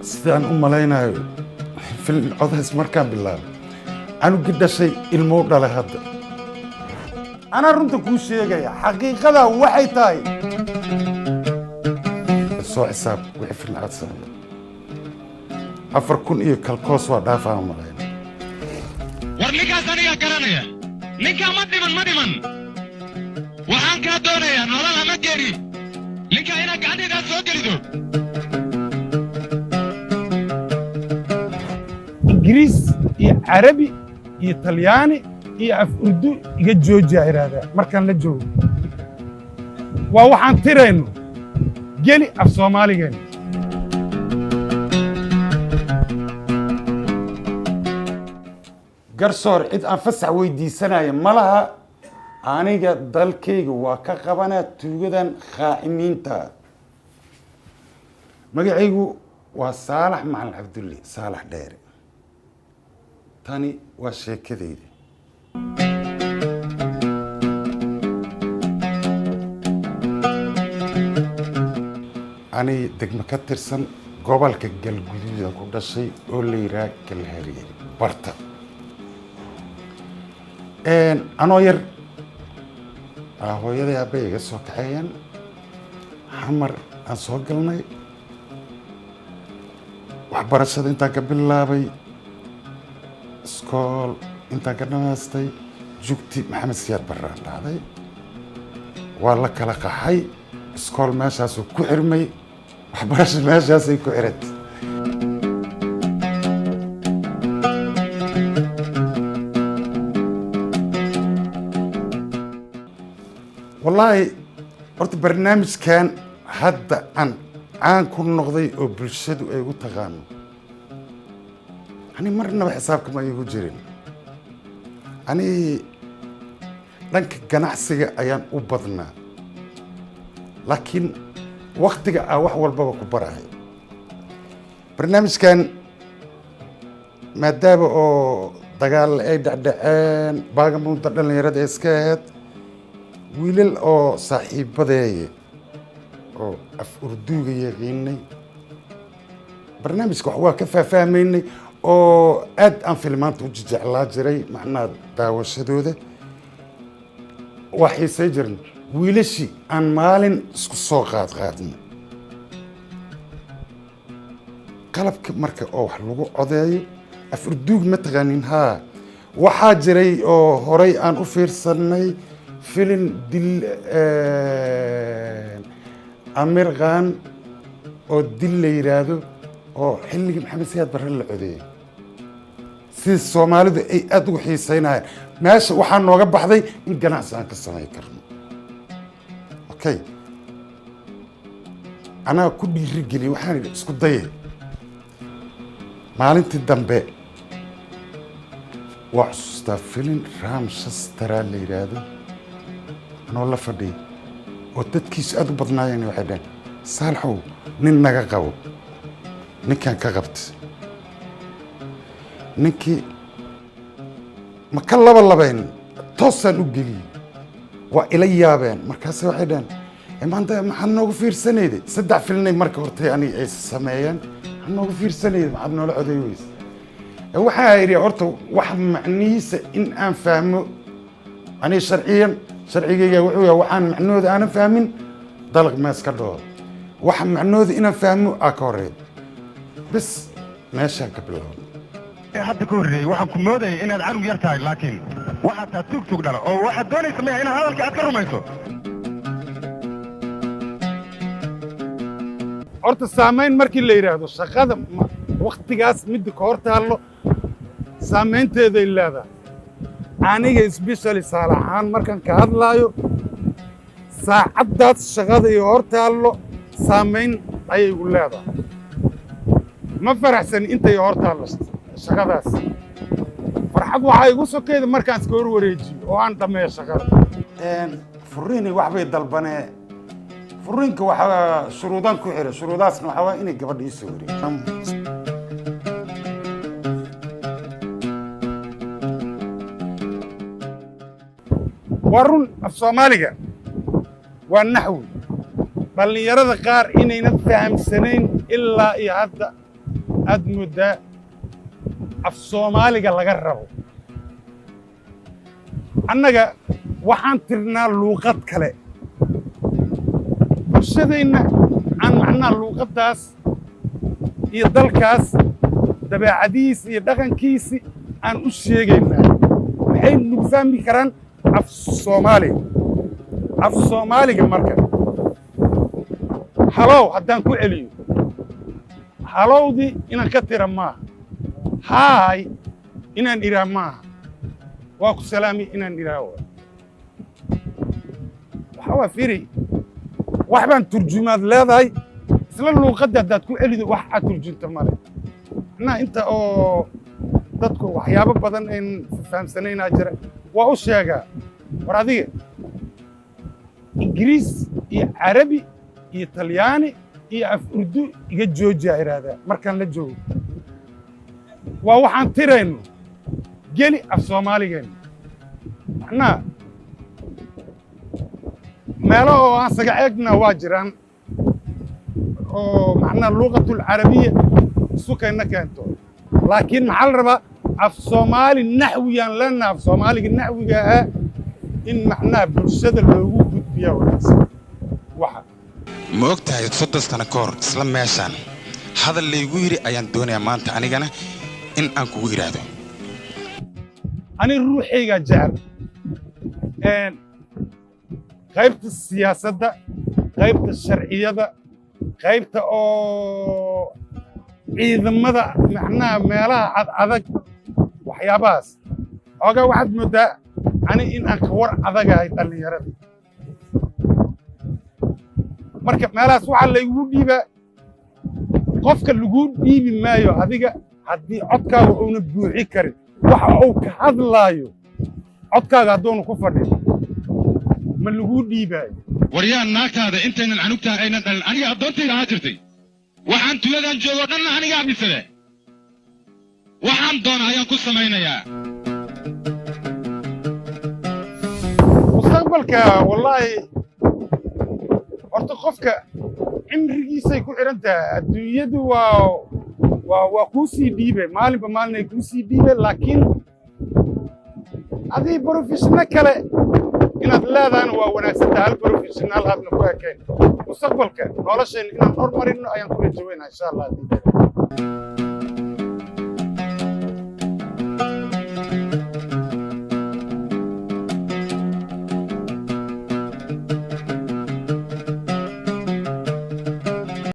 sidaan u malaynayo film codays markaan bilaabay anu gidhashay ilmo dhalay hadda ana runta kuu sheegaya xaqiiqada waxay tahay soo xisaab wixii film codsa 4,000 iyo kalkoos waa dhaafaa malayna war ninkaas aniga garanaya ninka ma dhiman waxaan kaa doonayaa nolol ama geeri ninka ina gacantayda soo gelido ingiriis iyo carabi iyo talyaani iyo af urdu iga joojiya iraahdaa markaan la joogo waa waxaan tirayno geli af soomaaligeena garsoor cid aan fasax weydiisanaya ma laha aniga dalkayga waa ka qabanaa tuugadan khaa'imiinta magacaygu waa saalax macalin cabdulle saalax dheere tani waa sheekadayda ani degmo ka tirsan gobolka galguduuda ku dhashay oo la yidhaha galhariye barta anoo yar hooyaday aabay iga soo kaxeeyeen xamar aan soo galnay waxbarashada intaan ka bilaabay iskool intaan ka dhamaystay jugti maxamed siyaad barraan dhacday waa la kala qaxay iskool meeshaasuu ku xirmay waxbarasho meeshaasay ku xirantay wallaahi horta barnaamijkan hadda aan caan ku noqday oo bulshadu ay u taqaano ani marnaba xisaabkama igu jirin ani dhanka ganacsiga ayaan u badnaa laakiin waktiga aan wax walbaba ku barahay barnaamijkan maadaama oo dagaal ay dhacdhaceen baagamuunta dhallinyarada ee iska ahayd wiilal oo saaxiibadeeye oo af urduuga yaqiinay barnaamijka wax waa ka faahfaahmaynay oo aad aan filmaanta u jeclaa jiray macnaha daawashadooda waa xiisay jirna wiilashii aan maalin isku soo qaadno qalabka marka oo wax lagu codeeyo af urduug ma taqaanin haa waxaa jiray oo horay aan u fiirsanay فيلم دل أمير خان أو دل يرادو أو حلقي محمد سياد برهن العودية سيد الصومالي ده أي أدو حيسين هاي ماشي وحان وقب بحضي إن قناع سان كالسماء يكرم أوكي أنا كل رجلي وحان اسكو ضيق مالنت الدنباء وحسوستا فيلم رامشسترا اللي يرادو أنا والله فدي وتدكيس أدو بدنا يعني واحدة صالحو نين نجا قو نكان كغبت نكي ما كلا والله بين توصل وجلي وإلي بين مركز واحدة إما أنت ما حنو غفير سنة دي صدق فيلني مركورتي يعني السمايان حنو غفير سنة دي ما حنو لا عديويس هو حايري عرته واحد معنيس إن أنا فاهمه أنا شرعيا وحويا وحان معنود أنا فاهمين ضلق ما اسكدور وحان معنود أنا فاهمه أكوريد بس ماشي قبل حد كوري waxaan ku mooday inaad carug yar tahay laakiin waxa ta tug dhalo oo waxa doonaysa ma inaad hadalka aad ka rumayso horta saameyn markii la yiraahdo shaqada waqtigaas mid ka hor taalo saameynteeda ilaada aniga especially saalaxaan markaan ka hadlaayo saacadaas shaqada iyo hor taalo saameyn ayay u leedahay ma faraxsan intay hor taalo shaqadaas farxad waxa igu sokeeyay markaan iska hor wareejiyo oo aan dhameeyo shaqada furiini wax bay dalbanee furiinka waxa shuruudan ku xiray shuruudaasna waxa waa inay gabadha ii soo wareejiso ورون الصومالية والنحو بل يرد قار إني نفهم سنين إلا إيهاد aad moodaa af soomaaliga laga rabo annaga waxaan tirnaa luuqad kale bulshadeenna aan macnaa luuqaddaas iyo dalkaas dabeecadiisa iyo dhaqankiisi aan u sheegaynaa maxay nagu fahmi karaan af soomaaliga marka halow haddaan ku celiyo halowdii inaan ka tira maaha haay inaan idhaa maaha waa ku salaami inaan idhaa waxaa waa firi wax baan turjumaad leedahay isla luuqadda haddaad ku celido wax aad turjunta male macnaha inta oo dadku waxyaabo badan ayn fahamsanaynaa jira waa u sheegaa war adiga ingiriis iyo carabi iyo talyaani iyo af urdu iga joojiyaa idhaahdaa markaan la joogo waa waxaan tirayno geli af soomaaligeenna macnaha meelo oo aan saga eegna waa jiraan oo macnaha luuqatulcarabiya sukayna keento laakiin maxaa la rabaa af soomaali naxwiyaan leenaha af soomaaliga naxwiga ahaa in macnaha bulshada loogu gudbiyaa wanaagsan waxa ma og tahay 30 sano ka hor isla meeshaan hadal laygu yidhi ayaan doonayaa maanta anigana in aan kugu idhaahdo ani ruuxayga jecel qaybta siyaasadda qaybta sharciyada qaybta oo ciidamada macnaha meelaha adag waxyaabahaas oogaa waxaad moodaa ani in aan ka war adagahay dhallinyarada marka meelahaas waxaa laygu dhiibaa qofka lagu dhiibi maayo adiga haddii codkaaga uuna buuxi karin waxa uu ka hadlaayo codkaaga hadduuna ku fadhin ma lagu dhiibaayo waryaa naagtaada intaynan canugtaa aynan dhalin aniga addoontayda ahaa jirtay waxaan tuyadan joogo dhanna aniga abisade waxaan doona ayaan ku samaynayaa mustaqbalka wallaahi horta qofka cimrigiisay ku xidhan tahay adduunyadu waa kuu sii dhiibe maalinba maalinay kuu sii dhiibe laakiin adii brofeshinno kale inaad leedahana waa wanaagsantaha hal brofeshinnaal aadna ku ekayn mustaqbalka nolosheenna inaan hormarinno ayaan kula jawaynaa insha allah haddii